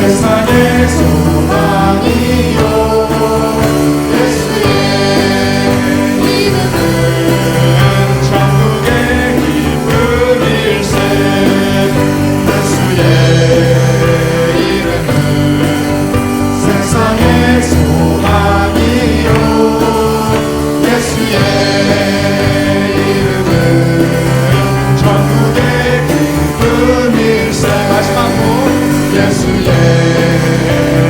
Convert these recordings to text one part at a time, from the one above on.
세상의 소망이요 예수의 이름은 천국의 기쁨일세 예수의 이름은 세상의 소망이요 예수의 이름은 천국의 기쁨일세 마지막으로 예수의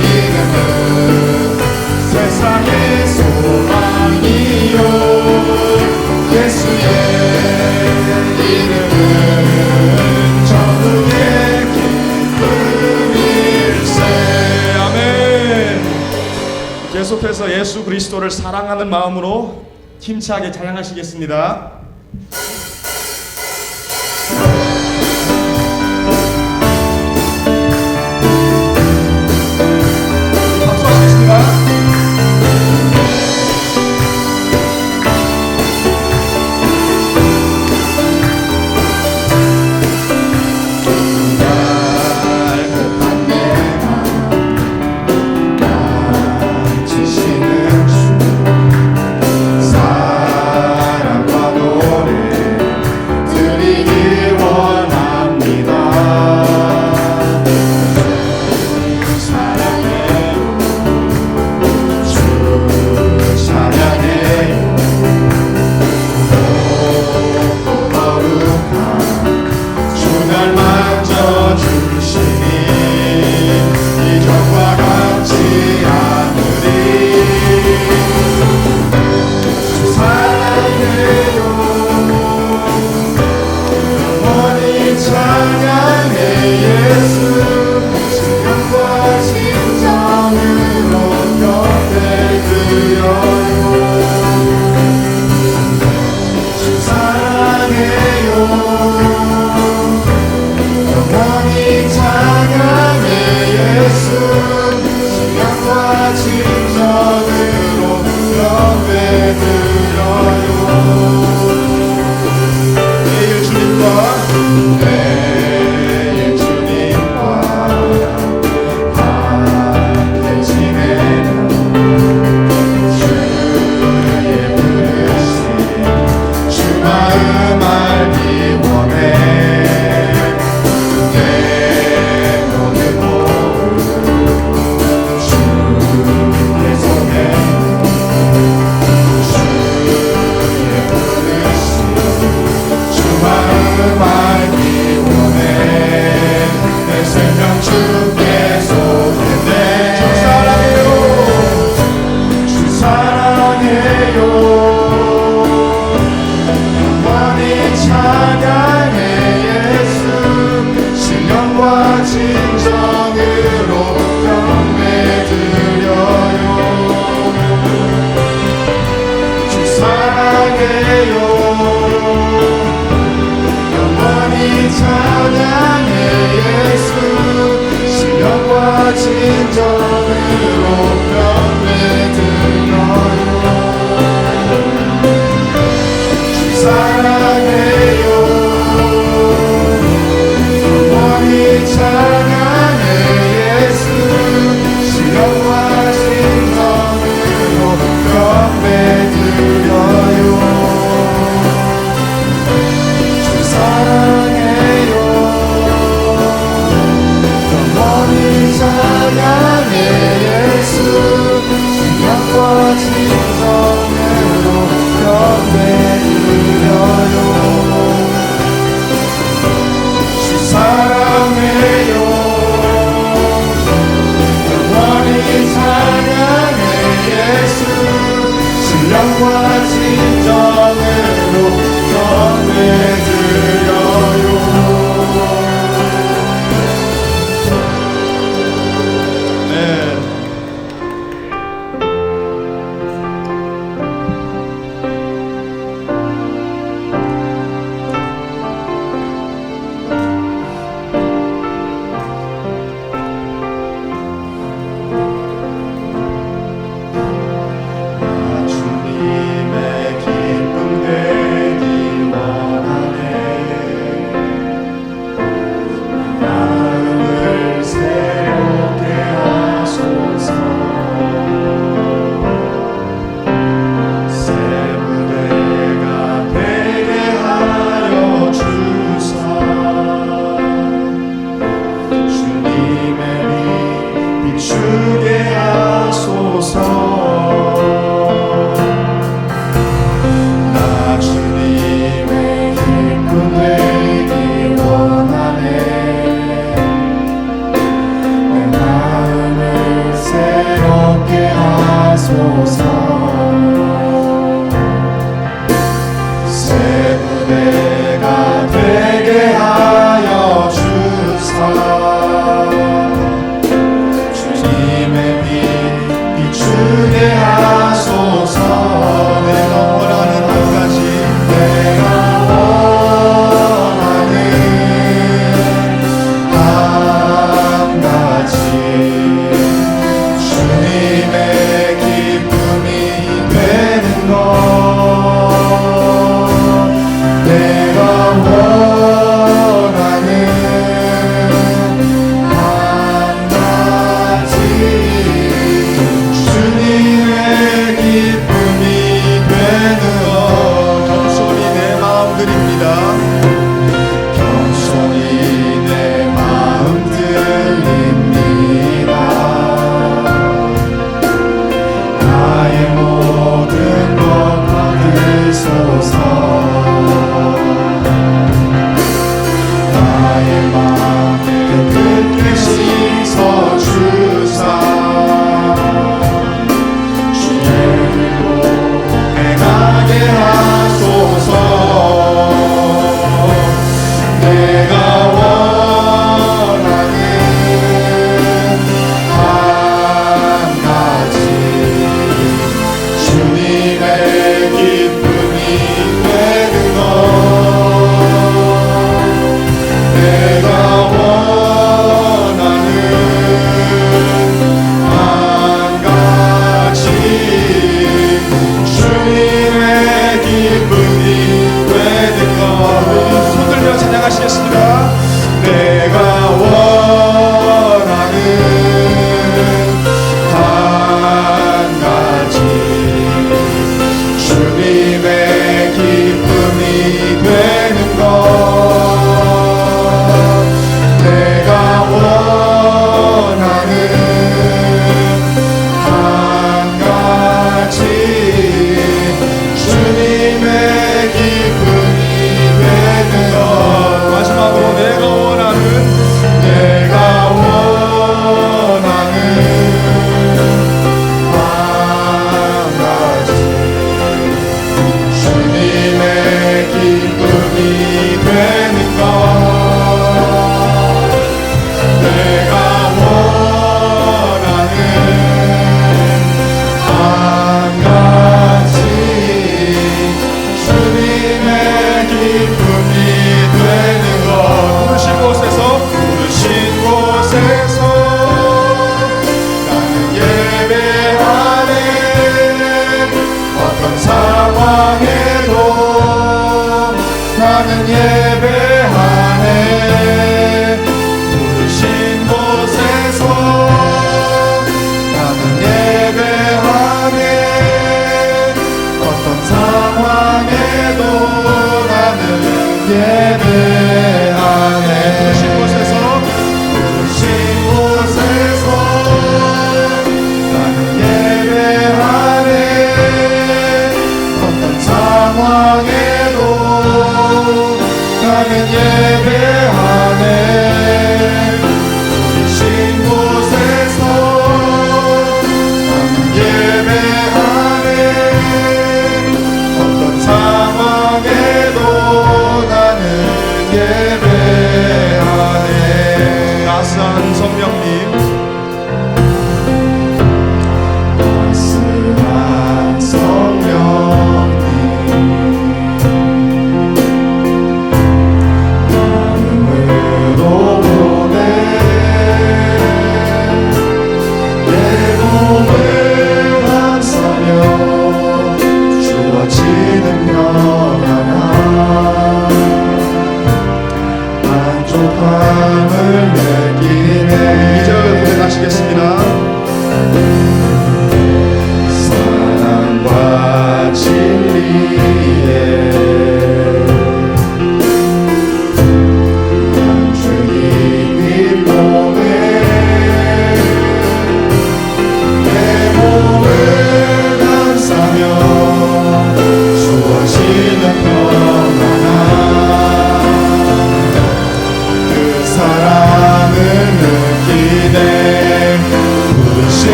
이름은 세상의 소망이요 예수의 이름은 천국의 기쁨일세 아멘. 계속해서 예수 그리스도를 사랑하는 마음으로 힘차게 찬양하시겠습니다. 사랑해 비추게 하소서. 나 주님의 기쁨 되기 원하네. 내 마음을 새롭게 하소서. 새 무대가 되게 하여 주사. 주님의 빛 비추게 하소서. 내가 원하는 한 가지, 내가 원하는 한 가지, 주님의 기쁨이 되는 것. 내가 원하는 한 가지, 주님의 기쁨이 되는 것. 겸손히 내 마음 드립니다. 겸손히 내 마음 드립니다. 나의 모든 것 받으소서. 나의 마음을 끝끝이 씻어주사. 주의 길로 행하게 하소서. 내가 원하는 한 가지, 주님의 기쁨이 되는 것. 내가 원하는 한 가지, 주님의 기쁨이 되는 것. 손들며 찬양하시겠습니다. 내가 원하는 한 가지, 주님의 기쁨이 되는 것. 내가 원하는 한 가지, 주님의 기쁨이 되는 것. 마지막으로 내가 원하는 한 가지, 주님의 기쁨이 되는 것. 내가 원하는 한 가지, 주님의 기쁨이 되는 것. 부르신 곳에서 나는 예배하네. 어떤 상황에도 나는 예배하네. 부르신 곳에서 나는 예배하네. 어떤 상황에도 나는 예배하네. 부르신 곳에서 나는 예배하네. 어떤 상황에도 나는 예배하네. 부르신 곳에서 나는 예배하네. 어떤 상황에도 나는 예배하네. 따스한 성령님, 따스한 성령님,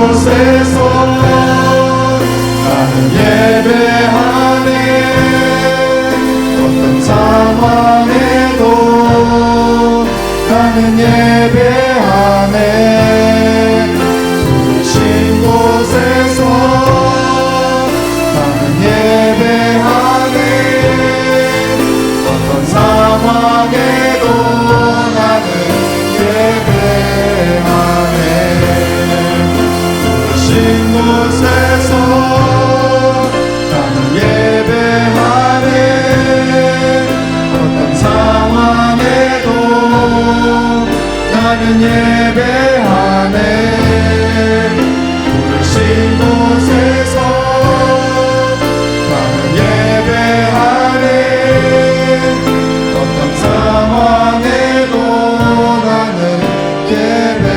곳에서 나는 예배하네. 어떤 상황에도 나는 예배하네. 부르신 곳에서 나는 예배하네. 어떤 상황에도 나는 예배하네. 부르신 곳에서 나는 예배하네. 어떤 상황에도 나는 예배하네. 부르신 곳에서 나는 예배하네. 어떤 상황에도 나는 예배하네.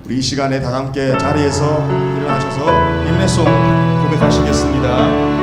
우리 이 시간에 다 함께 자리에서 일어나셔서 인내송 고백하시겠습니다.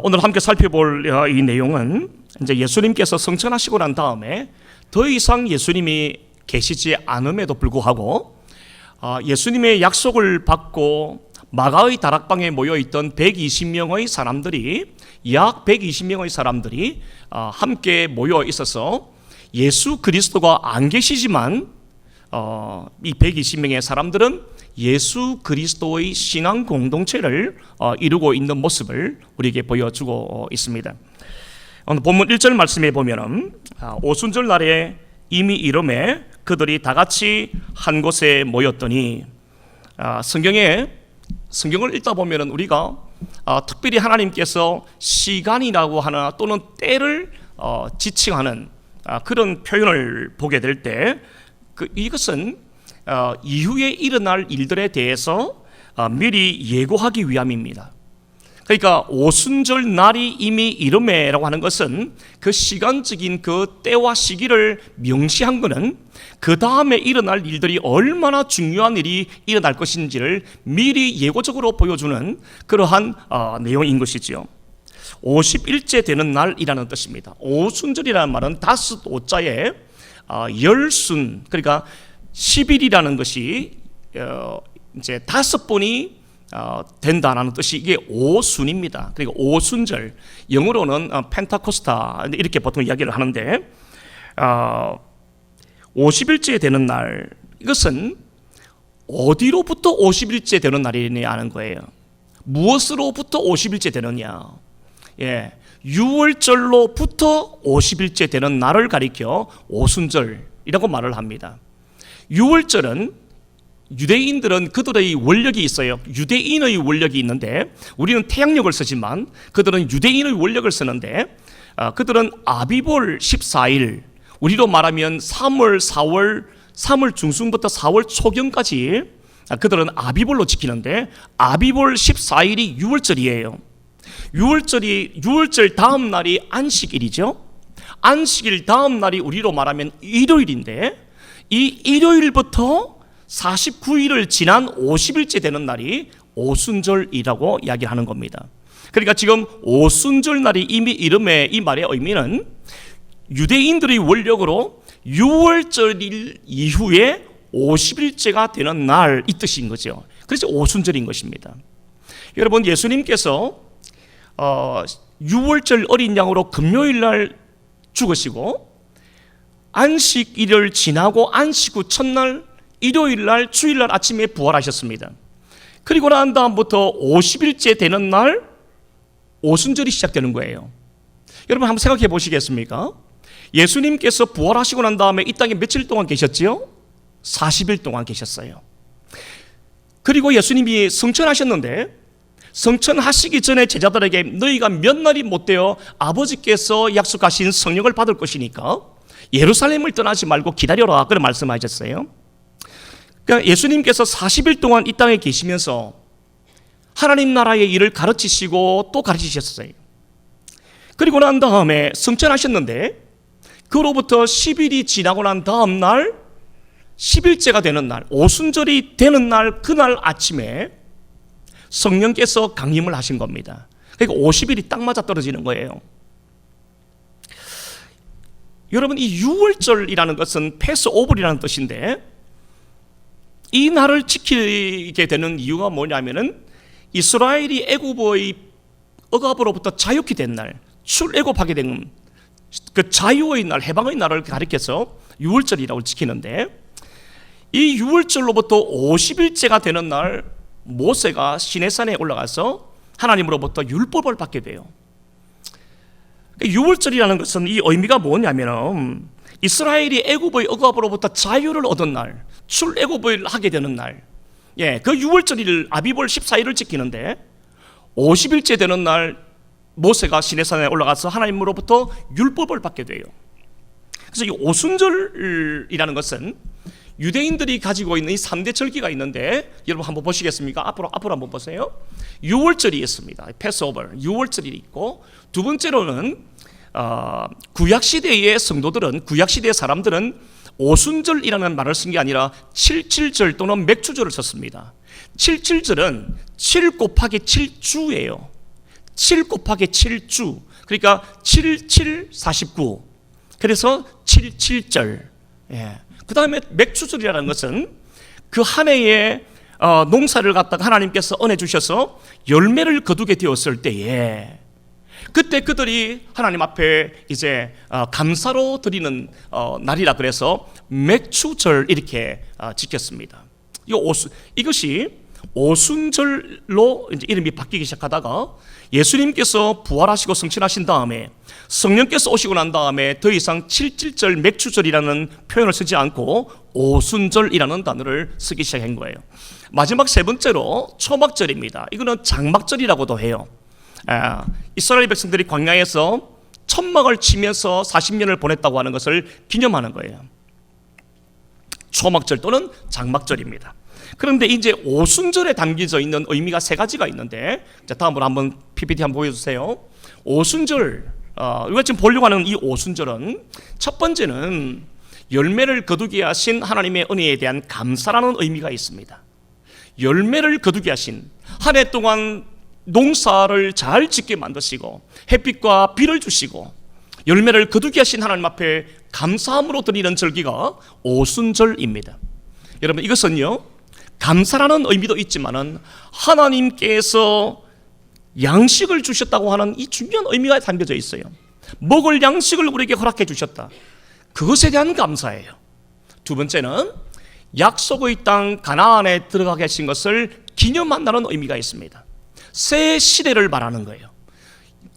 오늘 함께 살펴볼 이 내용은 이제 예수님께서 성천하시고 난 다음에 더 이상 예수님이 계시지 않음에도 불구하고 예수님의 약속을 받고 마가의 다락방에 모여있던 120명의 사람들이 약 120명의 사람들이 함께 모여 있어서 예수 그리스도가 안 계시지만 이 120명의 사람들은 예수 그리스도의 신앙 공동체를 이루고 있는 모습을 우리에게 보여주고 있습니다. 오늘 본문 1절 말씀에 보면은 오순절 날에 이미 이름에 그들이 다 같이 한 곳에 모였더니 성경을 읽다 보면은 우리가 특별히 하나님께서 시간이라고 하나 또는 때를 지칭하는 그런 표현을 보게 될 때 이것은 이후에 일어날 일들에 대해서 미리 예고하기 위함입니다. 그러니까 오순절 날이 이미 이름에라고 하는 것은 그 시간적인 그 때와 시기를 명시한 것은 그 다음에 일어날 일들이 얼마나 중요한 일이 일어날 것인지를 미리 예고적으로 보여주는 그러한 내용인 것이지요. 50일째 되는 날이라는 뜻입니다. 오순절이라는 말은 다섯 오자에 열순, 그러니까 10일이라는 것이 이제 5번이 된다라는 뜻이 이게 오순입니다. 그리고 오순절, 영어로는 펜타코스타 이렇게 보통 이야기를 하는데 50일째 되는 날, 이것은 어디로부터 50일째 되는 날이냐 하는 거예요. 무엇으로부터 50일째 되느냐? 유월절로부터 50일째 되는 날을 가리켜 오순절이라고 말을 합니다. 유월절은 유대인들은 그들의 원력이 있어요. 유대인의 원력이 있는데 우리는 태양력을 쓰지만 그들은 유대인의 원력을 쓰는데 그들은 아비볼 14일, 우리로 말하면 3월 중순부터 4월 초경까지 그들은 아비볼로 지키는데 아비볼 14일이 유월절이에요. 유월절 다음 날이 안식일이죠. 안식일 다음 날이 우리로 말하면 일요일인데 이 일요일부터 49일을 지난 50일째 되는 날이 오순절이라고 이야기하는 겁니다. 그러니까 지금 오순절 날이 이미 이름의 이 말의 의미는 유대인들의 원력으로 6월절일 이후에 50일째가 되는 날 이 뜻인 거죠. 그래서 오순절인 것입니다. 여러분, 예수님께서 6월절 어린 양으로 금요일 날 죽으시고 안식일을 지나고 안식 후 첫날 일요일 날 주일 날 아침에 부활하셨습니다. 그리고 난 다음부터 50일째 되는 날 오순절이 시작되는 거예요. 여러분 한번 생각해 보시겠습니까? 예수님께서 부활하시고 난 다음에 이 땅에 며칠 동안 계셨지요? 40일 동안 계셨어요. 그리고 예수님이 성천하셨는데 성천하시기 전에 제자들에게 너희가 몇 날이 못 되어 아버지께서 약속하신 성령을 받을 것이니까 예루살렘을 떠나지 말고 기다려라, 그런 말씀하셨어요. 그러니까 예수님께서 40일 동안 이 땅에 계시면서 하나님 나라의 일을 가르치시고 또 가르치셨어요. 그리고 난 다음에 성천하셨는데 그로부터 10일이 지나고 난 다음 날 10일째가 되는 날, 오순절이 되는 날, 그날 아침에 성령께서 강림을 하신 겁니다. 그러니까 50일이 딱 맞아 떨어지는 거예요. 여러분, 이 6월절이라는 것은 패스오버이라는 뜻인데 이 날을 지키게 되는 이유가 뭐냐면은 이스라엘이 애굽의 억압으로부터 자유케 된 날, 출애굽하게 된 그 자유의 날, 해방의 날을 가리켜서 6월절이라고 지키는데 이 6월절로부터 50일째가 되는 날 모세가 시내산에 올라가서 하나님으로부터 율법을 받게 돼요. 6월절이라는 것은 이 의미가 뭐냐면 이스라엘이 애굽의 억압으로부터 자유를 얻은 날, 출애굽을 하게 되는 날, 그 6월절일 아비볼 14일을 지키는데 50일째 되는 날 모세가 시내산에 올라가서 하나님으로부터 율법을 받게 돼요. 그래서 이 오순절이라는 것은 유대인들이 가지고 있는 이 3대 절기가 있는데 여러분 한번 보시겠습니까? 앞으로 한번 보세요. 6월절이 있습니다. 패스오버 6월절이 있고, 두 번째로는 구약시대의 성도들은, 구약시대의 사람들은 오순절이라는 말을 쓴 게 아니라 77절 또는 맥주절을 썼습니다. 77절은 7 곱하기 7주예요. 7 곱하기 7주. 그러니까 77, 49. 그래서 77절. 그 다음에 맥주절이라는 것은 그 한 해에 농사를 갖다가 하나님께서 은혜 주셔서 열매를 거두게 되었을 때에 그때 그들이 하나님 앞에 이제 감사로 드리는 날이라 그래서 맥주절 이렇게 지켰습니다. 이것이 오순절로 이제 이름이 바뀌기 시작하다가 예수님께서 부활하시고 성천하신 다음에 성령께서 오시고 난 다음에 더 이상 77절 맥주절이라는 표현을 쓰지 않고 오순절이라는 단어를 쓰기 시작한 거예요. 마지막 세 번째로 초막절입니다. 이거는 장막절이라고도 해요. 이스라엘 백성들이 광야에서 천막을 치면서 40년을 보냈다고 하는 것을 기념하는 거예요. 초막절 또는 장막절입니다. 그런데 이제 오순절에 담겨져 있는 의미가 세 가지가 있는데, 자, 다음으로 한번 PPT 한번 보여주세요. 오순절, 우리가 지금 보려고 하는 이 오순절은 첫 번째는 열매를 거두게 하신 하나님의 은혜에 대한 감사라는 의미가 있습니다. 열매를 거두게 하신, 한 해 동안 농사를 잘 짓게 만드시고 햇빛과 비를 주시고 열매를 거두게 하신 하나님 앞에 감사함으로 드리는 절기가 오순절입니다. 여러분, 이것은요 감사라는 의미도 있지만은 하나님께서 양식을 주셨다고 하는 이 중요한 의미가 담겨져 있어요. 먹을 양식을 우리에게 허락해 주셨다. 그것에 대한 감사예요. 두 번째는 약속의 땅 가나안에 들어가게 하신 것을 기념한다는 의미가 있습니다. 새 시대를 말하는 거예요.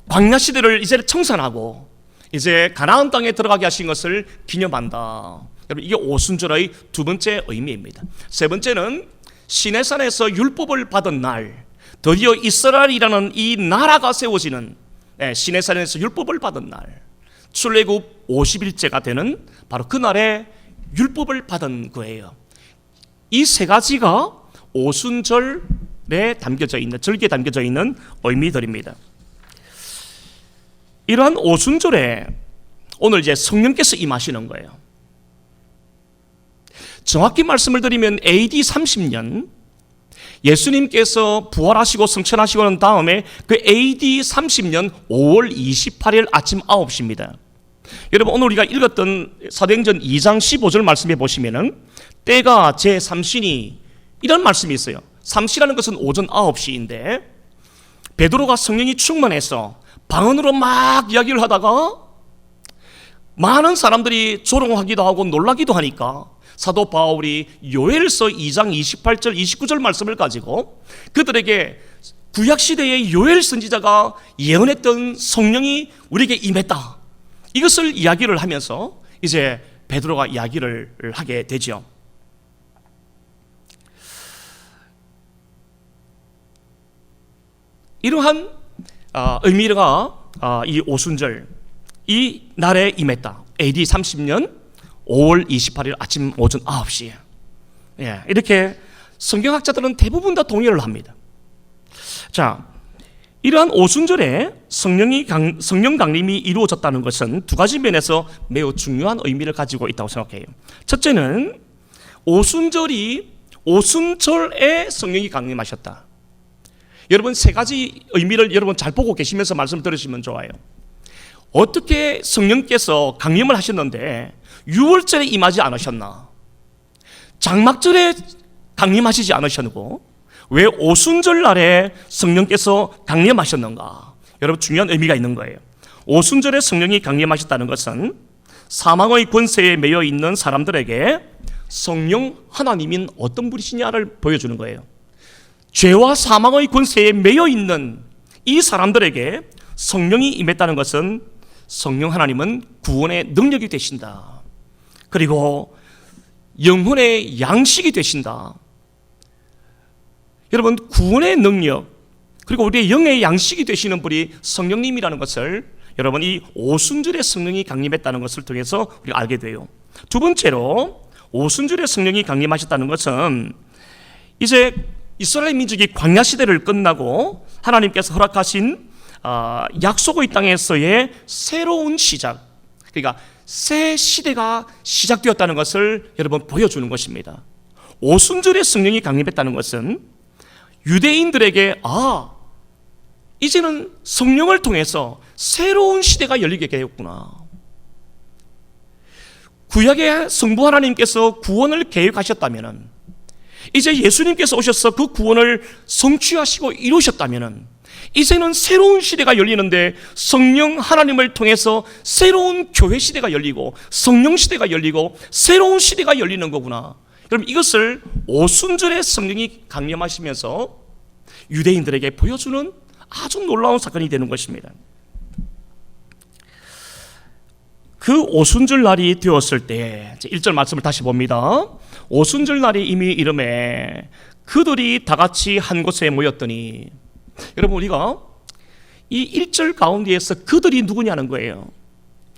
광야 시대를 이제 청산하고 이제 가나안 땅에 들어가게 하신 것을 기념한다. 여러분, 이게 오순절의 두 번째 의미입니다. 세 번째는 시내산에서 율법을 받은 날, 드디어 이스라엘이라는 이 나라가 세워지는 시내산에서 율법을 받은 날, 출애굽 50일째가 되는 바로 그날에 율법을 받은 거예요. 이 세 가지가 오순절에 담겨져 있는, 절기에 담겨져 있는 의미들입니다. 이러한 오순절에 오늘 이제 성령께서 임하시는 거예요. 정확히 말씀을 드리면 AD 30년 예수님께서 부활하시고 승천하시고 난 다음에 그 AD 30년 5월 28일 아침 9시입니다. 여러분, 오늘 우리가 읽었던 사도행전 2장 15절 말씀해 보시면은 때가 제3시니 이런 말씀이 있어요. 3시라는 것은 오전 9시인데 베드로가 성령이 충만해서 방언으로 막 이야기를 하다가 많은 사람들이 조롱하기도 하고 놀라기도 하니까 사도 바울이 요엘서 2장 28절 29절 말씀을 가지고 그들에게 구약시대의 요엘 선지자가 예언했던 성령이 우리에게 임했다, 이것을 이야기를 하면서 이제 베드로가 이야기를 하게 되죠. 이러한 의미가 이 오순절 이 날에 임했다. AD 30년 5월 28일 아침 오전 9시에 이렇게 성경학자들은 대부분 다 동의를 합니다. 자, 이러한 오순절에 성령 강림이 이루어졌다는 것은 두 가지 면에서 매우 중요한 의미를 가지고 있다고 생각해요. 첫째는 오순절에 성령이 강림하셨다. 여러분, 세 가지 의미를 여러분 잘 보고 계시면서 말씀을 들으시면 좋아요. 어떻게 성령께서 강림을 하셨는데 6월절에 임하지 않으셨나? 장막절에 강림하시지 않으셨고 왜 오순절 날에 성령께서 강림하셨는가? 여러분, 중요한 의미가 있는 거예요. 오순절에 성령이 강림하셨다는 것은 사망의 권세에 매여 있는 사람들에게 성령 하나님인 어떤 분이시냐를 보여주는 거예요. 죄와 사망의 권세에 매여 있는 이 사람들에게 성령이 임했다는 것은 성령 하나님은 구원의 능력이 되신다. 그리고 영혼의 양식이 되신다. 여러분, 구원의 능력 그리고 우리의 영의 양식이 되시는 분이 성령님이라는 것을 여러분 이 오순절에 성령이 강림했다는 것을 통해서 우리가 알게 돼요. 두 번째로 오순절에 성령이 강림하셨다는 것은 이제 이스라엘 민족이 광야 시대를 끝나고 하나님께서 허락하신 약속의 땅에서의 새로운 시작, 그러니까 새 시대가 시작되었다는 것을 여러분 보여주는 것입니다. 오순절에 성령이 강림했다는 것은 유대인들에게 이제는 성령을 통해서 새로운 시대가 열리게 되었구나. 구약의 성부 하나님께서 구원을 계획하셨다면, 이제 예수님께서 오셔서 그 구원을 성취하시고 이루셨다면 이제는 새로운 시대가 열리는데 성령 하나님을 통해서 새로운 교회 시대가 열리고 성령 시대가 열리고 새로운 시대가 열리는 거구나. 여러분, 이것을 오순절에 성령이 강림하시면서 유대인들에게 보여주는 아주 놀라운 사건이 되는 것입니다. 그 오순절 날이 되었을 때 1절 말씀을 다시 봅니다. 오순절 날이 이미 이름에 그들이 다 같이 한 곳에 모였더니, 여러분, 우리가 이 1절 가운데에서 그들이 누구냐는 거예요.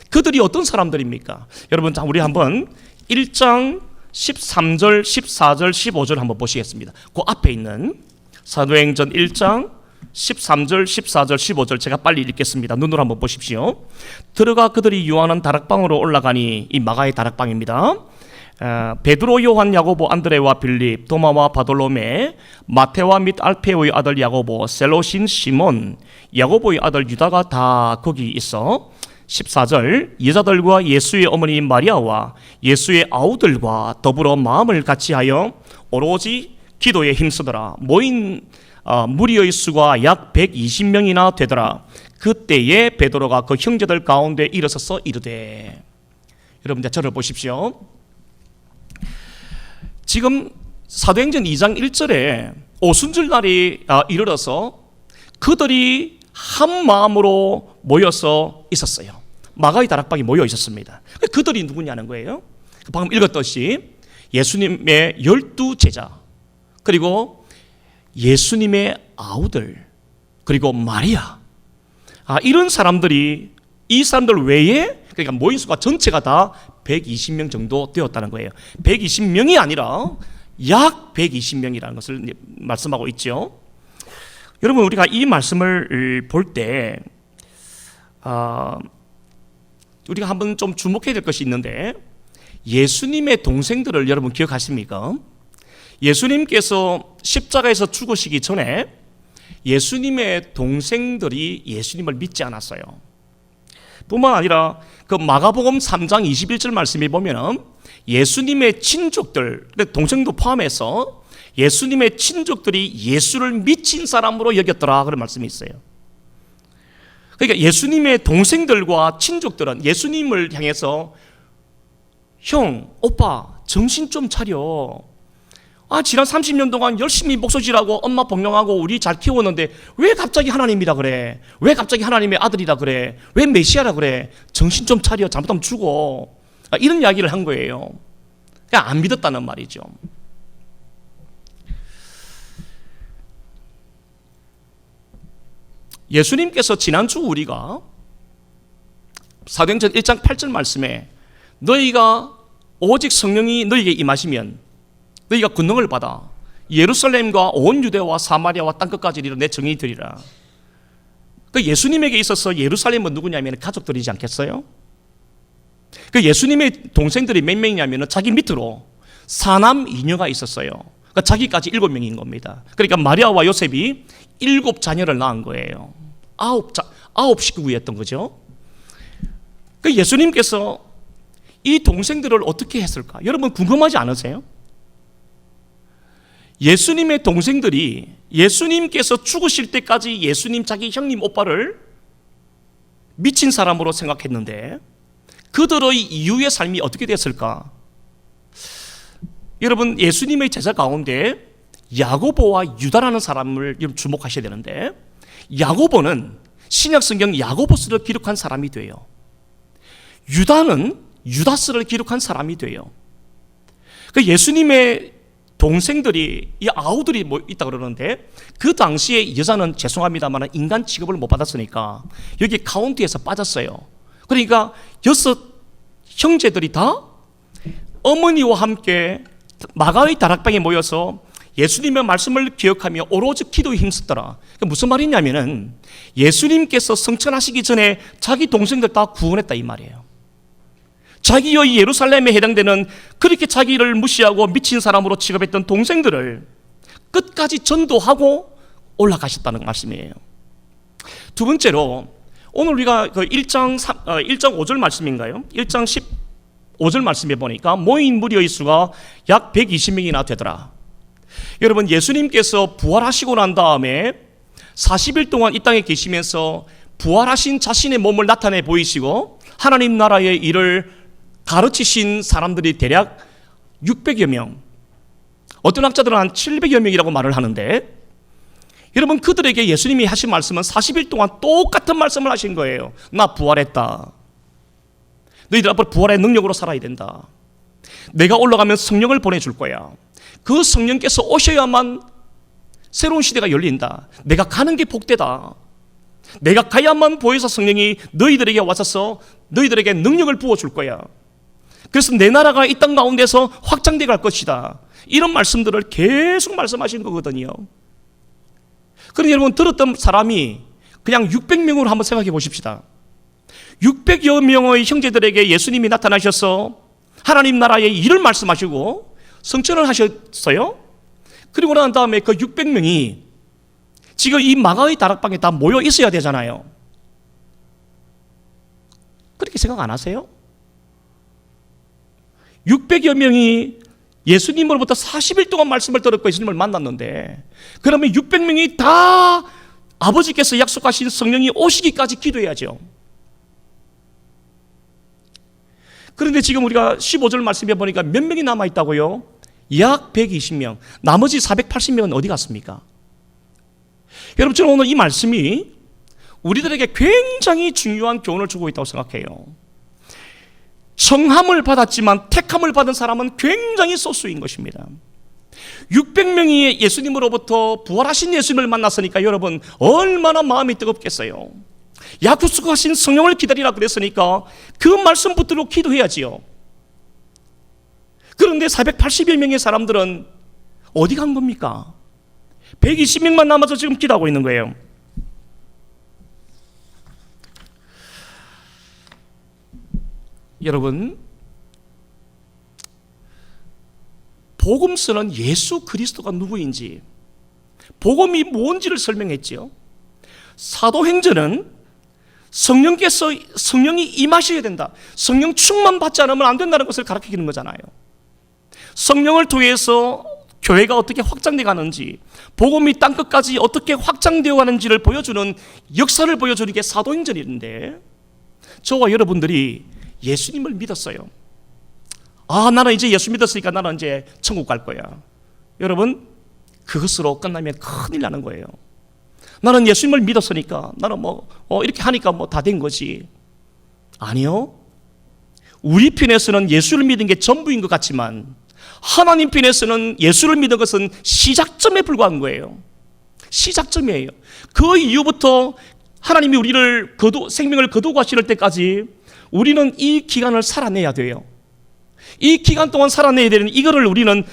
그들이 어떤 사람들입니까? 여러분, 자, 우리 한번 1장 13절, 14절, 15절 한번 보시겠습니다. 그 앞에 있는 사도행전 1장 13절, 14절, 15절 제가 빨리 읽겠습니다. 눈으로 한번 보십시오. 들어가 그들이 유하는 다락방으로 올라가니, 이 마가의 다락방입니다. 베드로, 요한, 야고보, 안드레와 빌립, 도마와 바돌로메, 마테와 및 알페오의 아들 야고보, 셀로신 시몬, 야고보의 아들 유다가 다 거기 있어 14절 여자들과 예수의 어머니 마리아와 예수의 아우들과 더불어 마음을 같이하여 오로지 기도에 힘쓰더라. 모인 무리의 수가 약 120명이나 되더라. 그때에 베드로가 그 형제들 가운데 일어서서 이르되, 여러분 저를 보십시오. 지금 사도행전 2장 1절에 오순절 날이 이르러서 그들이 한 마음으로 모여서 있었어요. 마가의 다락방에 모여 있었습니다. 그들이 누구냐는 거예요. 방금 읽었듯이 예수님의 12제자, 그리고 예수님의 아우들, 그리고 마리아, 이런 사람들이, 이 사람들 외에, 그러니까 모인 수가 전체가 다 120명 정도 되었다는 거예요. 120명이 아니라 약 120명이라는 것을 말씀하고 있죠. 여러분, 우리가 이 말씀을 볼 때 우리가 한번 좀 주목해야 될 것이 있는데, 예수님의 동생들을 여러분 기억하십니까? 예수님께서 십자가에서 죽으시기 전에 예수님의 동생들이 예수님을 믿지 않았어요. 뿐만 아니라 그 마가복음 3장 21절 말씀에 보면은 예수님의 친족들, 동생도 포함해서 예수님의 친족들이 예수를 미친 사람으로 여겼더라 그런 말씀이 있어요. 그러니까 예수님의 동생들과 친족들은 예수님을 향해서 형, 오빠, 정신 좀 차려. 지난 30년 동안 열심히 목소질하고 엄마 복용하고 우리 잘 키웠는데 왜 갑자기 하나님이라 그래? 왜 갑자기 하나님의 아들이라 그래? 왜 메시아라 그래? 정신 좀 차려. 잘못하면 죽어. 이런 이야기를 한 거예요. 그냥 안 믿었다는 말이죠. 예수님께서 지난주 우리가 사도행전 1장 8절 말씀에 너희가 오직 성령이 너희에게 임하시면 너희가 권능을 받아 예루살렘과 온 유대와 사마리아와 땅끝까지 이르러 내 증인이 되리라. 그 예수님에게 있어서 예루살렘은 누구냐면 가족들이지 않겠어요? 그 예수님의 동생들이 몇 명이냐면 자기 밑으로 사남 이녀가 있었어요. 그러니까 자기까지 7명인 겁니다. 그러니까 마리아와 요셉이 7자녀를 낳은 거예요. 9 식구였던 거죠. 그 예수님께서 이 동생들을 어떻게 했을까? 여러분 궁금하지 않으세요? 예수님의 동생들이 예수님께서 죽으실 때까지 예수님 자기 형님 오빠를 미친 사람으로 생각했는데 그들의 이후의 삶이 어떻게 됐을까? 여러분 예수님의 제자 가운데 야고보와 유다라는 사람을 주목하셔야 되는데 야고보는 신약성경 야고보스를 기록한 사람이 돼요. 유다는 유다스를 기록한 사람이 돼요. 그 예수님의 동생들이 이 아우들이 뭐 있다 그러는데 그 당시에 여자는 죄송합니다만 인간 취급을 못 받았으니까 여기 카운트에서 빠졌어요. 그러니까 6 형제들이 다 어머니와 함께 마가의 다락방에 모여서 예수님의 말씀을 기억하며 오로지 기도에 힘썼더라. 무슨 말이냐면은 예수님께서 성천하시기 전에 자기 동생들 다 구원했다 이 말이에요. 자기의 예루살렘에 해당되는 그렇게 자기를 무시하고 미친 사람으로 취급했던 동생들을 끝까지 전도하고 올라가셨다는 말씀이에요. 두 번째로 오늘 우리가 그 1장 5절 말씀인가요? 1장 15절 말씀에 보니까 모인 무리의 수가 약 120명이나 되더라. 여러분 예수님께서 부활하시고 난 다음에 40일 동안 이 땅에 계시면서 부활하신 자신의 몸을 나타내 보이시고 하나님 나라의 일을 가르치신 사람들이 대략 600여 명, 어떤 학자들은 한 700여 명이라고 말을 하는데 여러분 그들에게 예수님이 하신 말씀은 40일 동안 똑같은 말씀을 하신 거예요. 나 부활했다. 너희들 앞으로 부활의 능력으로 살아야 된다. 내가 올라가면 성령을 보내줄 거야. 그 성령께서 오셔야만 새로운 시대가 열린다. 내가 가는 게 복되다. 내가 가야만 보혜사 성령이 너희들에게 와서 너희들에게 능력을 부어줄 거야. 그래서 내 나라가 이 땅 가운데서 확장돼 갈 것이다. 이런 말씀들을 계속 말씀하신 거거든요. 그런데 여러분 들었던 사람이 그냥 600명으로 한번 생각해 보십시다. 600여 명의 형제들에게 예수님이 나타나셔서 하나님 나라의 일을 말씀하시고 성천을 하셨어요. 그리고 난 다음에 그 600명이 지금 이 마가의 다락방에 다 모여 있어야 되잖아요. 그렇게 생각 안 하세요? 600여 명이 예수님으로부터 40일 동안 말씀을 들었고 예수님을 만났는데 그러면 600명이 다 아버지께서 약속하신 성령이 오시기까지 기도해야죠. 그런데 지금 우리가 15절 말씀해 보니까 몇 명이 남아있다고요? 약 120명. 나머지 480명은 어디 갔습니까? 여러분 저는 오늘 이 말씀이 우리들에게 굉장히 중요한 교훈을 주고 있다고 생각해요. 청함을 받았지만 택함을 받은 사람은 굉장히 소수인 것입니다. 600명이 예수님으로부터 부활하신 예수님을 만났으니까 여러분 얼마나 마음이 뜨겁겠어요. 약속하신 성령을 기다리라 그랬으니까 그 말씀 붙들고 기도해야지요. 그런데 481명의 사람들은 어디 간 겁니까? 120명만 남아서 지금 기도하고 있는 거예요. 여러분 복음서는 예수 그리스도가 누구인지, 복음이 뭔지를 설명했지요. 사도행전은 성령이 임하셔야 된다, 성령 충만 받지 않으면 안 된다는 것을 가르치는 거잖아요. 성령을 통해서 교회가 어떻게 확장돼 가는지, 복음이 땅끝까지 어떻게 확장되어 가는지를 보여주는, 역사를 보여주는 게 사도행전인데, 저와 여러분들이 예수님을 믿었어요. 나는 이제 예수 믿었으니까 나는 이제 천국 갈 거야. 여러분, 그것으로 끝나면 큰일 나는 거예요. 나는 예수님을 믿었으니까 나는 이렇게 하니까 다 된 거지. 아니요. 우리 편에서는 예수를 믿은 게 전부인 것 같지만 하나님 편에서는 예수를 믿은 것은 시작점에 불과한 거예요. 시작점이에요. 그 이후부터 하나님이 우리를 생명을 거두고 하실 때까지 우리는 이 기간을 살아내야 돼요. 이 기간 동안 살아내야 되는 이거를 우리는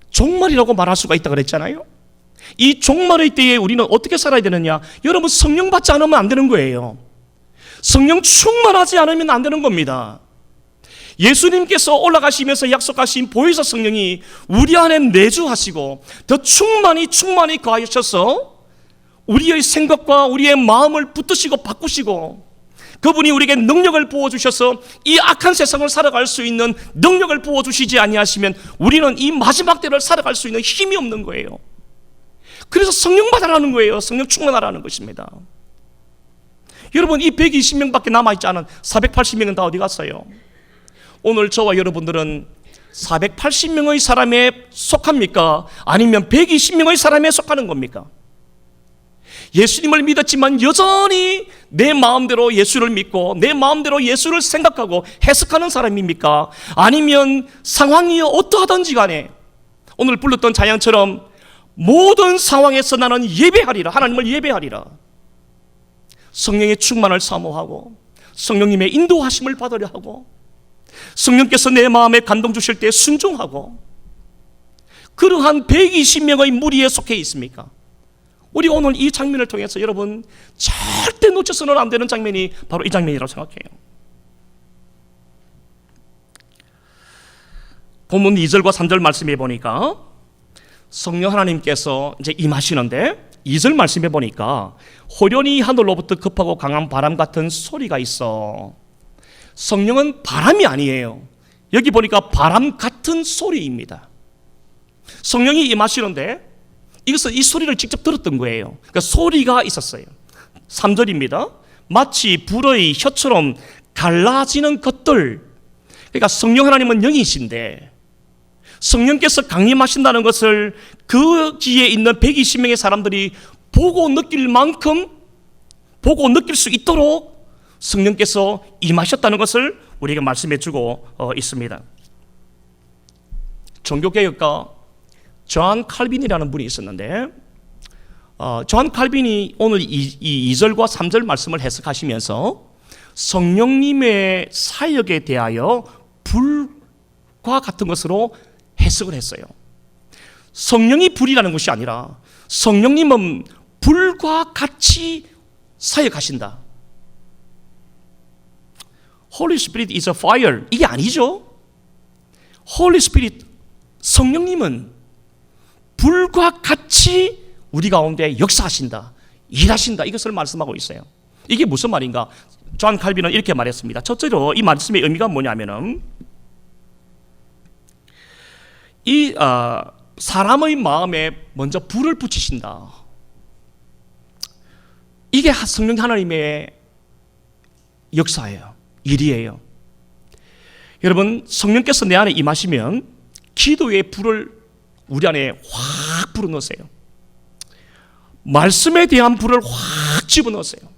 종말이라고 말할 수가 있다 그랬잖아요. 이 종말의 때에 우리는 어떻게 살아야 되느냐? 여러분, 성령 받지 않으면 안 되는 거예요. 성령 충만하지 않으면 안 되는 겁니다. 예수님께서 올라가시면서 약속하신 보혜사 성령이 우리 안에 내주하시고 더 충만히 거하셔서 우리의 생각과 우리의 마음을 붙드시고 바꾸시고, 그분이 우리에게 능력을 부어주셔서 이 악한 세상을 살아갈 수 있는 능력을 부어주시지 아니하시면 우리는 이 마지막 때를 살아갈 수 있는 힘이 없는 거예요. 그래서 성령 받으라는 거예요. 성령 충만하라는 것입니다. 여러분, 이 120명밖에 남아있지 않은 480명은 다 어디 갔어요? 오늘 저와 여러분들은 480명의 사람에 속합니까? 아니면 120명의 사람에 속하는 겁니까? 예수님을 믿었지만 여전히 내 마음대로 예수를 믿고 내 마음대로 예수를 생각하고 해석하는 사람입니까? 아니면 상황이 어떠하든지 간에 오늘 불렀던 찬양처럼 모든 상황에서 나는 예배하리라, 하나님을 예배하리라, 성령의 충만을 사모하고 성령님의 인도하심을 받으려 하고 성령께서 내 마음에 감동 주실 때 순종하고, 그러한 120명의 무리에 속해 있습니까? 우리 오늘 이 장면을 통해서 여러분 절대 놓쳐서는 안 되는 장면이 바로 이 장면이라고 생각해요. 본문 2절과 3절 말씀해 보니까 성령 하나님께서 이제 임하시는데, 2절 말씀해 보니까 호련히 하늘로부터 급하고 강한 바람 같은 소리가 있어. 성령은 바람이 아니에요. 여기 보니까 바람 같은 소리입니다. 성령이 임하시는데 이것은 이 소리를 직접 들었던 거예요. 그러니까 소리가 있었어요. 3절입니다. 마치 불의 혀처럼 갈라지는 것들. 그러니까 성령 하나님은 영이신데 성령께서 강림하신다는 것을 그 기에 있는 120명의 사람들이 보고 느낄 만큼, 보고 느낄 수 있도록 성령께서 임하셨다는 것을 우리에게 말씀해 주고 있습니다. 종교개혁가 존 칼빈이라는 분이 있었는데, 존 칼빈이 오늘 2절과 3절 말씀을 해석하시면서 성령님의 사역에 대하여 불과 같은 것으로 해석을 했어요. 성령이 불이라는 것이 아니라 성령님은 불과 같이 사역하신다. Holy Spirit is a fire. 이게 아니죠. Holy Spirit, 성령님은 불과 같이 우리 가운데 역사하신다, 일하신다, 이것을 말씀하고 있어요. 이게 무슨 말인가? 존 칼빈은 이렇게 말했습니다. 첫째로 이 말씀의 의미가 뭐냐면은 이 사람의 마음에 먼저 불을 붙이신다. 이게 성령 하나님의 역사예요. 일이에요. 여러분, 성령께서 내 안에 임하시면 기도의 불을 우리 안에 확 불어넣으세요. 말씀에 대한 불을 확 집어넣으세요.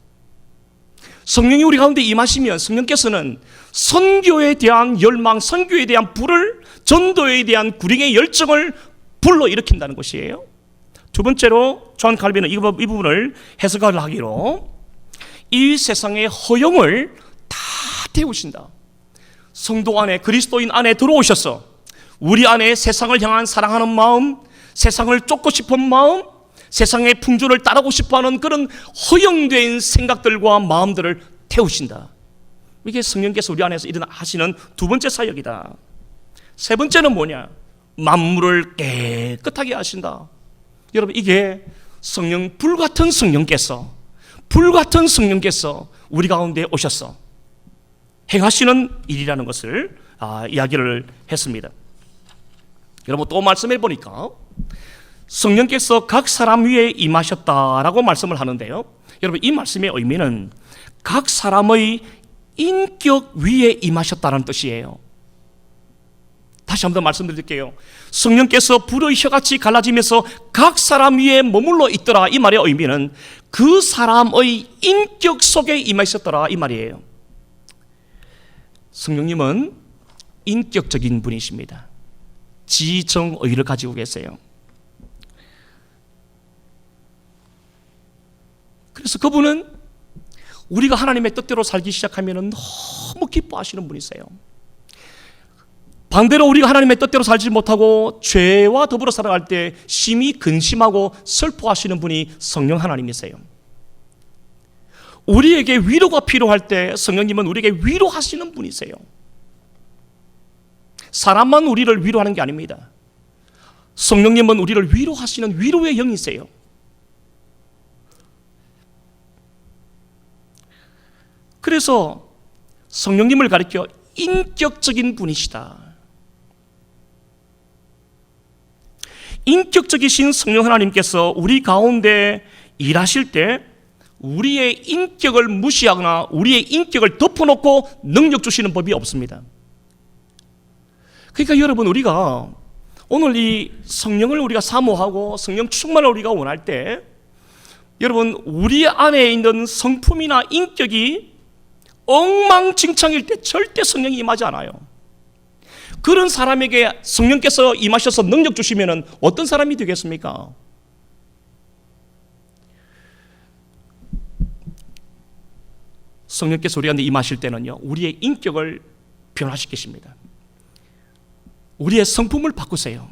성령이 우리 가운데 임하시면 성령께서는 선교에 대한 열망, 선교에 대한 불을, 전도에 대한 구령의 열정을 불러일으킨다는 것이에요. 두 번째로 존 칼빈은 이 부분을 해석을 하기로 이 세상의 허영을 다 태우신다. 성도 안에, 그리스도인 안에 들어오셔서 우리 안에 세상을 향한 사랑하는 마음, 세상을 쫓고 싶은 마음, 세상의 풍조를 따르고 싶어하는 그런 허영된 생각들과 마음들을 태우신다. 이게 성령께서 우리 안에서 하시는 두 번째 사역이다. 세 번째는 뭐냐? 만물을 깨끗하게 하신다. 여러분, 이게 불같은 성령께서 우리 가운데 오셔서 행하시는 일이라는 것을 이야기를 했습니다. 여러분, 또 말씀해 보니까 성령께서 각 사람 위에 임하셨다라고 말씀을 하는데요, 여러분, 이 말씀의 의미는 각 사람의 인격 위에 임하셨다는 뜻이에요. 다시 한번 말씀드릴게요. 성령께서 불의 혀같이 갈라지면서 각 사람 위에 머물러 있더라. 이 말의 의미는 그 사람의 인격 속에 임하셨더라, 이 말이에요. 성령님은 인격적인 분이십니다. 지정의를 가지고 계세요. 그래서 그분은 우리가 하나님의 뜻대로 살기 시작하면 너무 기뻐하시는 분이세요. 반대로 우리가 하나님의 뜻대로 살지 못하고 죄와 더불어 살아갈 때 심히 근심하고 슬퍼하시는 분이 성령 하나님이세요. 우리에게 위로가 필요할 때 성령님은 우리에게 위로하시는 분이세요. 사람만 우리를 위로하는 게 아닙니다. 성령님은 우리를 위로하시는 위로의 영이세요. 그래서 성령님을 가리켜 인격적인 분이시다. 인격적이신 성령 하나님께서 우리 가운데 일하실 때 우리의 인격을 무시하거나 우리의 인격을 덮어놓고 능력 주시는 법이 없습니다. 그러니까 여러분, 우리가 오늘 이 성령을 우리가 사모하고 성령 충만을 우리가 원할 때, 여러분, 우리 안에 있는 성품이나 인격이 엉망진창일 때 절대 성령이 임하지 않아요. 그런 사람에게 성령께서 임하셔서 능력 주시면 어떤 사람이 되겠습니까? 성령께서 우리한테 임하실 때는요, 우리의 인격을 변화시키십니다. 우리의 성품을 바꾸세요.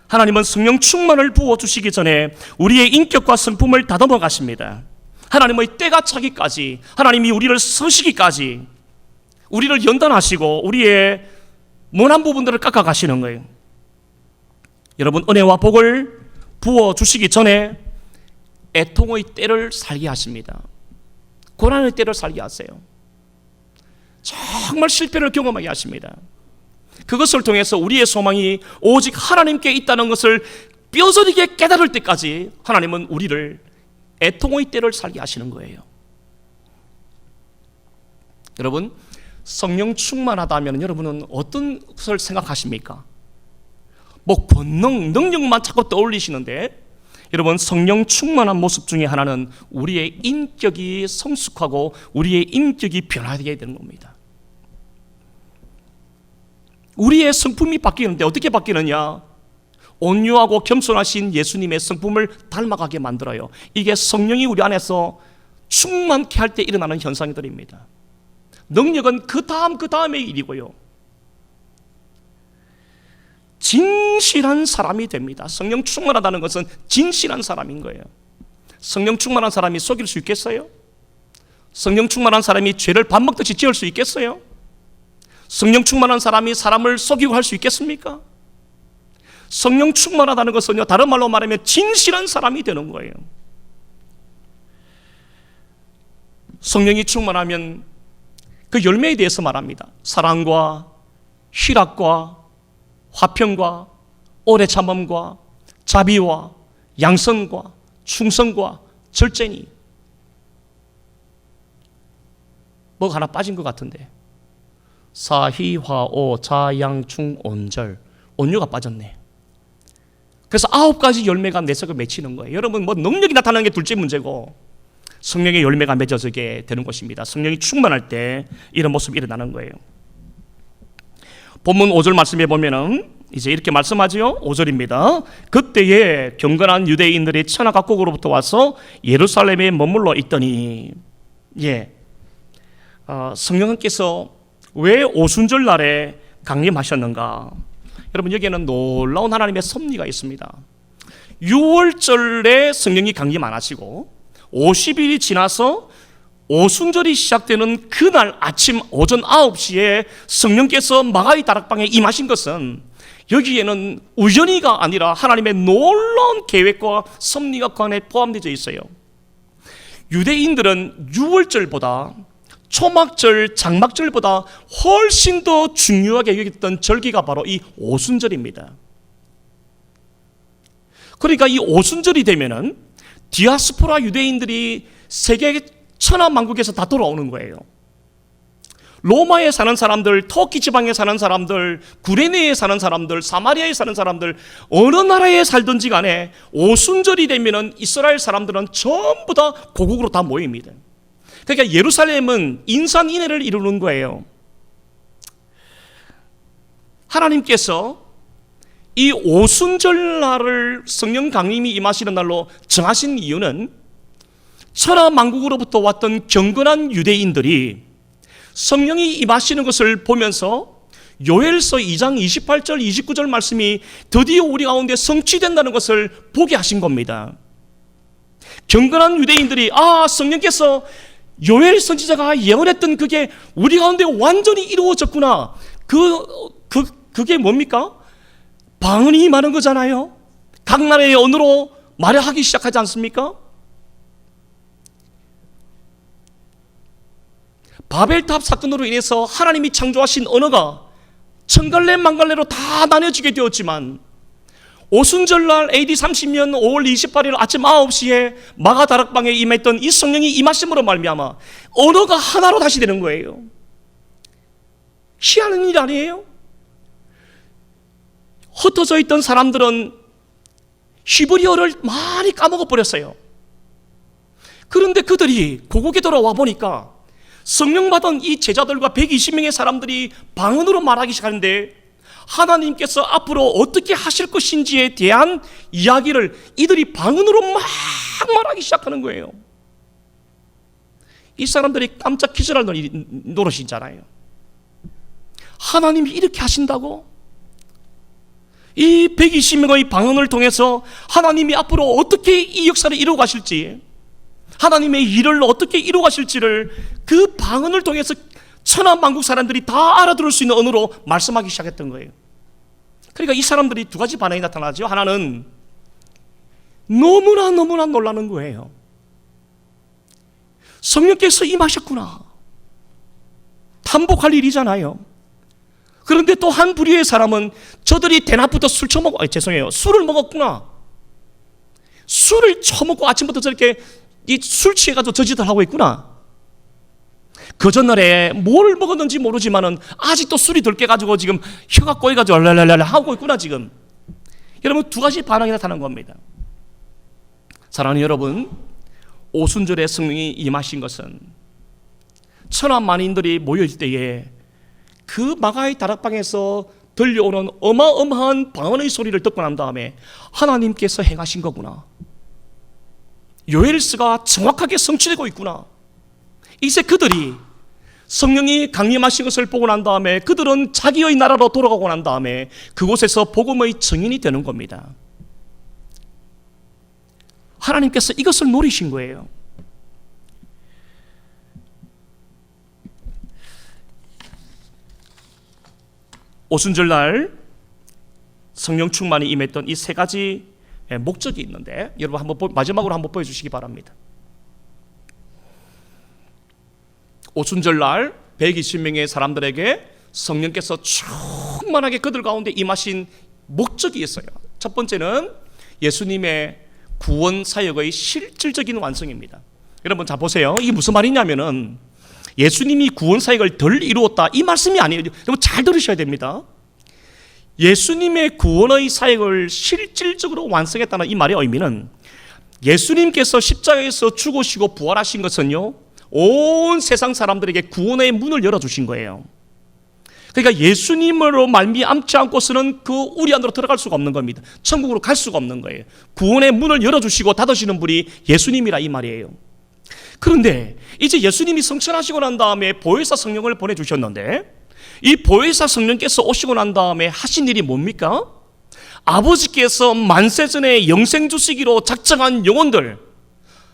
하나님은 성령 충만을 부어주시기 전에 우리의 인격과 성품을 다듬어 가십니다. 하나님의 때가 차기까지, 하나님이 우리를 서시기까지 우리를 연단하시고 우리의 모난 부분들을 깎아 가시는 거예요. 여러분, 은혜와 복을 부어주시기 전에 애통의 때를 살게 하십니다. 고난의 때를 살게 하세요. 정말 실패를 경험하게 하십니다. 그것을 통해서 우리의 소망이 오직 하나님께 있다는 것을 뼈저리게 깨달을 때까지 하나님은 우리를 애통의 때를 살게 하시는 거예요. 여러분, 성령 충만하다면 여러분은 어떤 것을 생각하십니까? 뭐 권능, 능력만 자꾸 떠올리시는데, 여러분, 성령 충만한 모습 중에 하나는 우리의 인격이 성숙하고 우리의 인격이 변화되게 되는 겁니다. 우리의 성품이 바뀌는데 어떻게 바뀌느냐? 온유하고 겸손하신 예수님의 성품을 닮아가게 만들어요. 이게 성령이 우리 안에서 충만케 할 때 일어나는 현상들입니다. 능력은 그 다음의 일이고요. 진실한 사람이 됩니다. 성령 충만하다는 것은 진실한 사람인 거예요. 성령 충만한 사람이 속일 수 있겠어요? 성령 충만한 사람이 죄를 밥 먹듯이 지을 수 있겠어요? 성령 충만한 사람이 사람을 속이고 할 수 있겠습니까? 성령 충만하다는 것은요, 다른 말로 말하면 진실한 사람이 되는 거예요. 성령이 충만하면 그 열매에 대해서 말합니다. 사랑과 희락과 화평과 오래 참음과 자비와 양선과 충성과 절제니. 뭐가 하나 빠진 것 같은데. 사희화오 자양충온절, 온유가 빠졌네. 그래서 9가지 열매가 내 속에 맺히는 거예요. 여러분, 뭐 능력이 나타나는 게 둘째 문제고 성령의 열매가 맺어지게 되는 것입니다. 성령이 충만할 때 이런 모습이 일어나는 거예요. 본문 5절 말씀해 보면은 이제 이렇게 말씀하지요. 5절입니다. 그때에 경건한 유대인들이 천하 각국으로부터 와서 예루살렘에 머물러 있더니, 성령께서 왜 오순절 날에 강림하셨는가? 여러분, 여기에는 놀라운 하나님의 섭리가 있습니다. 6월절에 성령이 강림 안 하시고 50일이 지나서 오순절이 시작되는 그날 아침 오전 9시에 성령께서 마가의 다락방에 임하신 것은 여기에는 우연히가 아니라 하나님의 놀라운 계획과 섭리가 그 안에 포함되어 있어요. 유대인들은 유월절보다 초막절, 장막절보다 훨씬 더 중요하게 여겼던 절기가 바로 이 오순절입니다. 그러니까 이 오순절이 되면은 디아스포라 유대인들이 세계 천하만국에서 다 돌아오는 거예요. 로마에 사는 사람들, 터키 지방에 사는 사람들, 구레네에 사는 사람들, 사마리아에 사는 사람들, 어느 나라에 살든지 간에 오순절이 되면은 이스라엘 사람들은 전부 다 고국으로 다 모입니다. 그러니까 예루살렘은 인산인해를 이루는 거예요. 하나님께서 이 오순절날을 성령 강림이 임하시는 날로 정하신 이유는 천하만국으로부터 왔던 경건한 유대인들이 성령이 임하시는 것을 보면서 요엘서 2장 28절 29절 말씀이 드디어 우리 가운데 성취된다는 것을 보게 하신 겁니다. 경건한 유대인들이 성령께서 요엘 선지자가 예언했던 그게 우리 가운데 완전히 이루어졌구나. 그게 뭡니까? 방언이 임하는 거잖아요. 각 나라의 언어로 말하기 시작하지 않습니까? 바벨탑 사건으로 인해서 하나님이 창조하신 언어가 천갈래 만갈래로 다 나뉘어지게 되었지만 오순절날 AD 30년 5월 28일 아침 9시에 마가 다락방에 임했던 이 성령이 임하심으로 말미암아 언어가 하나로 다시 되는 거예요. 희한한 일 아니에요? 흩어져 있던 사람들은 히브리어를 많이 까먹어 버렸어요. 그런데 그들이 고국에 돌아와 보니까 성령 받은 이 제자들과 120명의 사람들이 방언으로 말하기 시작하는데 하나님께서 앞으로 어떻게 하실 것인지에 대한 이야기를 이들이 방언으로 막 말하기 시작하는 거예요. 이 사람들이 깜짝 기절할 노릇이잖아요. 하나님이 이렇게 하신다고? 이 120명의 방언을 통해서 하나님이 앞으로 어떻게 이 역사를 이루어 가실지, 하나님의 일을 어떻게 이루어 가실지를 그 방언을 통해서 천하만국 사람들이 다 알아들을 수 있는 언어로 말씀하기 시작했던 거예요. 그러니까 이 사람들이 두 가지 반응이 나타나죠. 하나는 너무나 놀라는 거예요. 성령께서 임하셨구나. 탐복할 일이잖아요. 그런데 또 한 부류의 사람은 저들이 대낮부터 술을 먹었구나. 술을 처먹고 아침부터 저렇게 술 취해가지고 저짓을 하고 있구나. 그 전날에 뭘 먹었는지 모르지만은 아직도 술이 덜 깨가지고 지금 혀가 꼬여가지고 랄랄랄랄 하고 있구나 지금. 여러분 두 가지 반응이 나타난 겁니다. 사랑하는 여러분, 오순절에 성령이 임하신 것은 천하만인들이 모여있을 때에 그 마가의 다락방에서 들려오는 어마어마한 방언의 소리를 듣고 난 다음에 하나님께서 행하신 거구나. 요엘서가 정확하게 성취되고 있구나. 이제 그들이 성령이 강림하신 것을 보고 난 다음에 그들은 자기의 나라로 돌아가고 난 다음에 그곳에서 복음의 증인이 되는 겁니다. 하나님께서 이것을 노리신 거예요. 오순절날 성령 충만이 임했던 이 세 가지 목적이 있는데 여러분 마지막으로 한번 보여주시기 바랍니다. 오순절날 120명의 사람들에게 성령께서 충만하게 그들 가운데 임하신 목적이 있어요. 첫 번째는 예수님의 구원 사역의 실질적인 완성입니다. 여러분 자 보세요. 이게 무슨 말이냐면은 예수님이 구원 사역을 덜 이루었다 이 말씀이 아니에요. 여러분 잘 들으셔야 됩니다. 예수님의 구원의 사역을 실질적으로 완성했다는 이 말의 의미는 예수님께서 십자가에서 죽으시고 부활하신 것은요 온 세상 사람들에게 구원의 문을 열어주신 거예요. 그러니까 예수님으로 말미암지 않고서는 그 우리 안으로 들어갈 수가 없는 겁니다. 천국으로 갈 수가 없는 거예요. 구원의 문을 열어주시고 닫으시는 분이 예수님이라 이 말이에요. 그런데 이제 예수님이 성천하시고 난 다음에 보혜사 성령을 보내주셨는데 이 보혜사 성령께서 오시고 난 다음에 하신 일이 뭡니까? 아버지께서 만세전에 영생 주시기로 작정한 영혼들,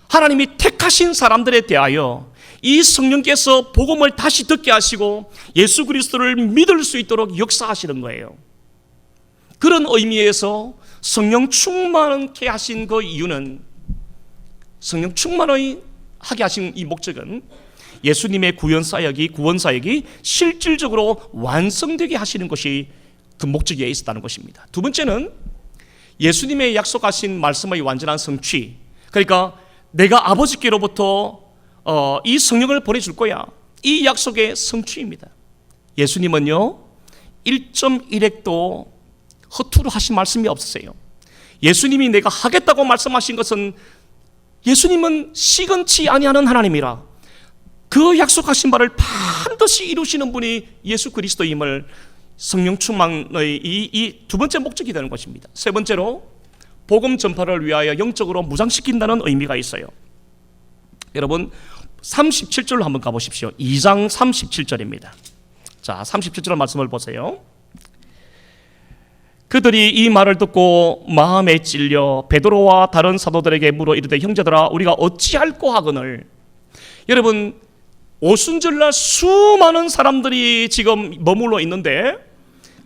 하나님이 택하신 사람들에 대하여 이 성령께서 복음을 다시 듣게 하시고 예수 그리스도를 믿을 수 있도록 역사하시는 거예요. 그런 의미에서 성령 충만케 하신 그 이유는, 성령 충만하게 하신 이 목적은 예수님의 구원 사역이 실질적으로 완성되게 하시는 것이 그 목적에 있었다는 것입니다. 두 번째는 예수님의 약속하신 말씀의 완전한 성취, 그러니까 내가 아버지께로부터 이 성령을 보내줄 거야, 이 약속의 성취입니다. 예수님은요 1.1핵도 허투루 하신 말씀이 없으세요. 예수님이 내가 하겠다고 말씀하신 것은, 예수님은 시건치 아니하는 하나님이라 그 약속하신 바를 반드시 이루시는 분이 예수 그리스도임을 성령 충만의 이 두 번째 목적이 되는 것입니다. 세 번째로 복음 전파를 위하여 영적으로 무장시킨다는 의미가 있어요. 여러분 37절로 한번 가보십시오. 2장 37절입니다. 자, 37절 말씀을 보세요. 그들이 이 말을 듣고 마음에 찔려 베드로와 다른 사도들에게 물어 이르되, 형제들아 우리가 어찌할꼬 하거늘. 여러분 오순절날 수많은 사람들이 지금 머물러 있는데,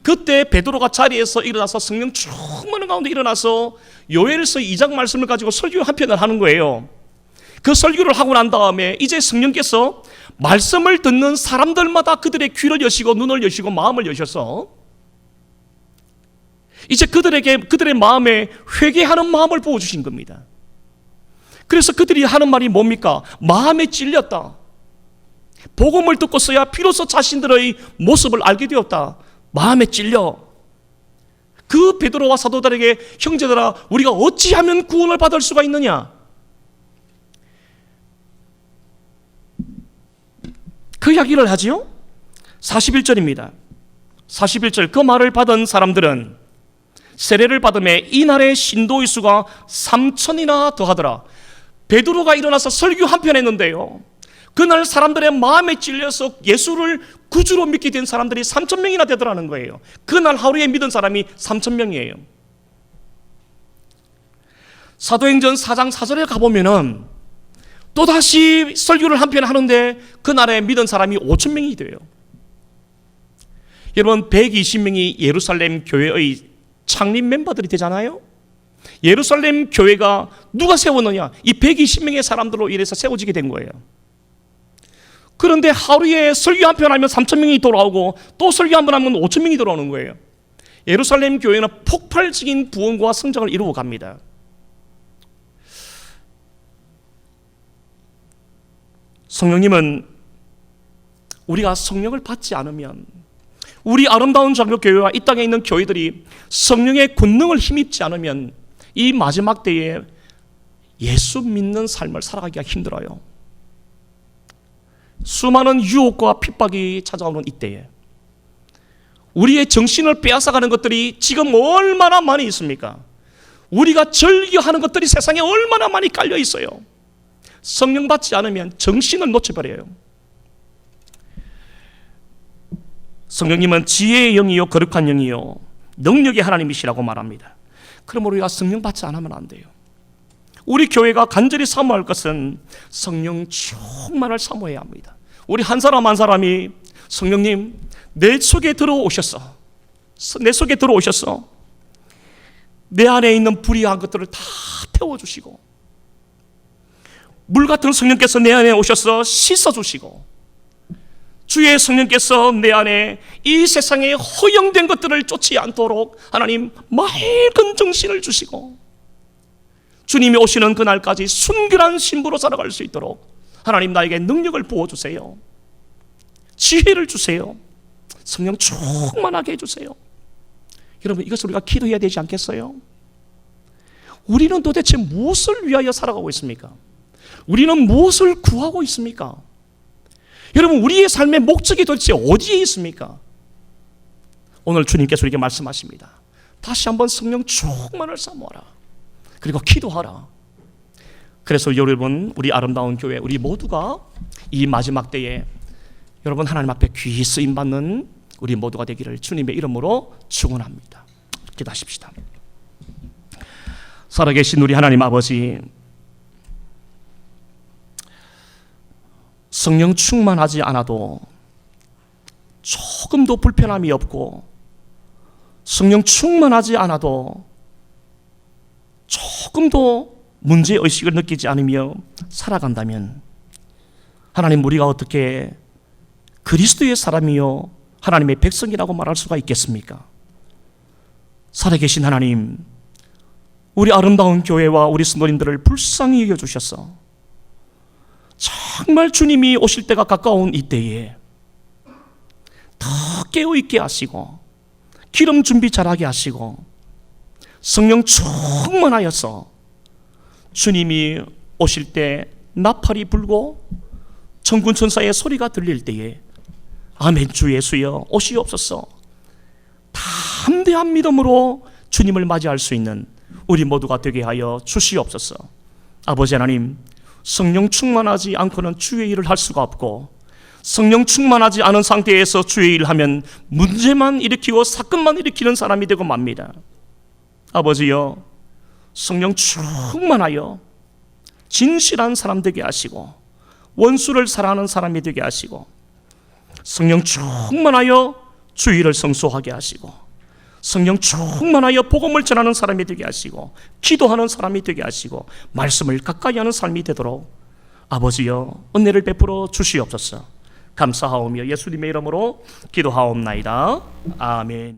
그때 베드로가 자리에서 일어나서 성령 충만한 가운데 일어나서 요엘서 2장 말씀을 가지고 설교 한 편을 하는 거예요. 그 설교를 하고 난 다음에 이제 성령께서 말씀을 듣는 사람들마다 그들의 귀를 여시고 눈을 여시고 마음을 여셔서 이제 그들의 마음에 회개하는 마음을 부어주신 겁니다. 그래서 그들이 하는 말이 뭡니까? 마음에 찔렸다. 복음을 듣고서야 비로소 자신들의 모습을 알게 되었다. 마음에 찔려. 그 베드로와 사도들에게, 형제들아 우리가 어찌하면 구원을 받을 수가 있느냐, 그 이야기를 하지요. 41절입니다. 41절, 그 말을 받은 사람들은 세례를 받음에 이날의 신도의 수가 3,000이나 더하더라. 베드로가 일어나서 설교 한 편 했는데요, 그날 사람들의 마음에 찔려서 예수를 구주로 믿게 된 사람들이 3,000명이나 되더라는 거예요. 그날 하루에 믿은 사람이 3,000명이에요. 사도행전 4장 4절에 가보면은 또다시 설교를 한 편 하는데 그날에 믿은 사람이 5,000명이 돼요. 여러분 120명이 예루살렘 교회의 창립 멤버들이 되잖아요. 예루살렘 교회가 누가 세웠느냐? 이 120명의 사람들로 인해서 세워지게 된 거예요. 그런데 하루에 설교 한 편 하면 3,000명이 돌아오고 또 설교 한 번 하면 5,000명이 돌아오는 거예요. 예루살렘 교회는 폭발적인 부흥과 성장을 이루어 갑니다. 성령님은 우리가 성령을 받지 않으면, 우리 아름다운 장로교회와 이 땅에 있는 교회들이 성령의 권능을 힘입지 않으면 이 마지막 때에 예수 믿는 삶을 살아가기가 힘들어요. 수많은 유혹과 핍박이 찾아오는 이때에 우리의 정신을 빼앗아가는 것들이 지금 얼마나 많이 있습니까? 우리가 즐겨하는 것들이 세상에 얼마나 많이 깔려 있어요. 성령 받지 않으면 정신을 놓쳐버려요. 성령님은 지혜의 영이요 거룩한 영이요 능력의 하나님이시라고 말합니다. 그러므로 우리가 성령 받지 않으면 안 돼요. 우리 교회가 간절히 사모할 것은 성령 충만을 사모해야 합니다. 우리 한 사람 한 사람이 성령님 내 속에 들어오셨어. 내 속에 들어오셨어. 내 안에 있는 불의한 것들을 다 태워주시고, 물 같은 성령께서 내 안에 오셔서 씻어주시고, 주의 성령께서 내 안에 이 세상에 허영된 것들을 쫓지 않도록 하나님 맑은 정신을 주시고, 주님이 오시는 그날까지 순결한 신부로 살아갈 수 있도록 하나님 나에게 능력을 부어주세요. 지혜를 주세요. 성령 충만하게 해주세요. 여러분 이것을 우리가 기도해야 되지 않겠어요? 우리는 도대체 무엇을 위하여 살아가고 있습니까? 우리는 무엇을 구하고 있습니까? 여러분 우리의 삶의 목적이 도대체 어디에 있습니까? 오늘 주님께서 우리에게 말씀하십니다. 다시 한번 성령 충만을 사모하라. 그리고 기도하라. 그래서 여러분 우리 아름다운 교회 우리 모두가 이 마지막 때에 여러분 하나님 앞에 귀히 쓰임 받는 우리 모두가 되기를 주님의 이름으로 축원합니다. 기도하십시다. 살아계신 우리 하나님 아버지, 성령 충만하지 않아도 조금도 불편함이 없고 성령 충만하지 않아도 조금도 문제의식을 느끼지 않으며 살아간다면 하나님, 우리가 어떻게 그리스도의 사람이요 하나님의 백성이라고 말할 수가 있겠습니까? 살아계신 하나님, 우리 아름다운 교회와 우리 성도님들을 불쌍히 여겨주셔서 정말 주님이 오실 때가 가까운 이때에 더 깨어있게 하시고 기름 준비 잘하게 하시고 성령 충만하여서 주님이 오실 때 나팔이 불고 천군 천사의 소리가 들릴 때에 아멘 주 예수여 오시옵소서, 담대한 믿음으로 주님을 맞이할 수 있는 우리 모두가 되게 하여 주시옵소서. 아버지 하나님, 성령 충만하지 않고는 주의 일을 할 수가 없고 성령 충만하지 않은 상태에서 주의 일을 하면 문제만 일으키고 사건만 일으키는 사람이 되고 맙니다. 아버지여, 성령 충만하여 진실한 사람 되게 하시고 원수를 사랑하는 사람이 되게 하시고 성령 충만하여 주의를 성소하게 하시고 성령 충만하여 복음을 전하는 사람이 되게 하시고 기도하는 사람이 되게 하시고 말씀을 가까이 하는 삶이 되도록 아버지여 은혜를 베풀어 주시옵소서. 감사하오며 예수님의 이름으로 기도하옵나이다. 아멘.